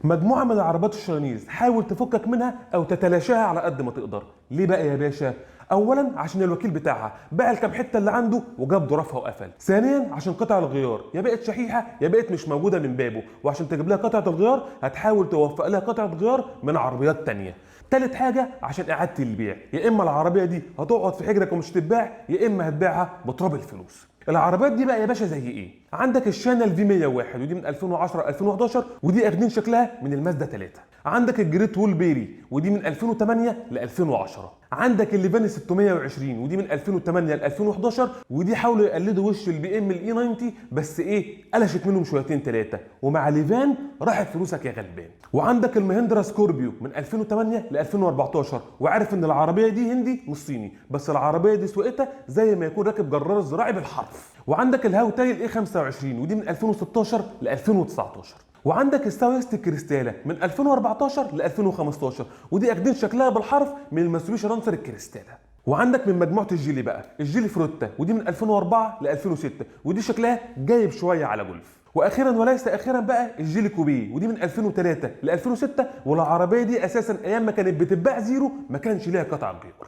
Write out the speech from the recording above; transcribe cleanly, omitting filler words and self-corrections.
مجموعه من العربيات الشاينيز حاول تفكك منها او تتلاشاها على قد ما تقدر. ليه بقى يا باشا؟ اولا عشان الوكيل بتاعها باع الكام حته اللي عنده وجاب ظرفها وقفل. ثانيا عشان قطع الغيار يا بقت شحيحه يا بقت مش موجوده من بابه، وعشان تجيب لها قطعه الغيار هتحاول توفق لها قطعه غيار من عربيات تانية. تالت حاجه عشان اعاده البيع، يا اما العربيه دي هتقعد في حجرك ومش تتباع يا اما هتبيعها بتراب الفلوس. العربيات دي بقى يا باشا زي ايه؟ عندك الشانل في 101 ودي من 2010 2011 ودي اخدين شكلها من المازدا 3. عندك الجريت وول بيري ودي من 2008 ل 2010. عندك الليفان 620 ودي من 2008 ل 2011 ودي حاولوا يقلدوا وش البي ام الاي 90 بس ايه قلشت منهم شويتين ثلاثه، ومع ليفان راحت فلوسك يا غلبان. وعندك المهندرا سكوربيو من 2008 ل 2014، وعارف ان العربيه دي هندي مش صيني بس العربيه دي سوقتها زي ما يكون راكب جرار زراعي بالحرف. وعندك الهاوتاي الاي 25 ودي من 2016 ل 2019. وعندك الساويست كريستالا من 2014 ل 2015 ودي اخدين شكلها بالحرف من الماتسوبيشي رانسر الكريستالا. وعندك من مجموعه الجيلي بقى الجيلي فروتا ودي من 2004 ل 2006 ودي شكلها جايب شويه على جولف. واخيرا وليس اخيرا بقى الجيلي كوبي ودي من 2003 ل 2006 والعربيه دي اساسا ايام ما كانت بتتباع زيرو ما كانش ليها قطع غيار.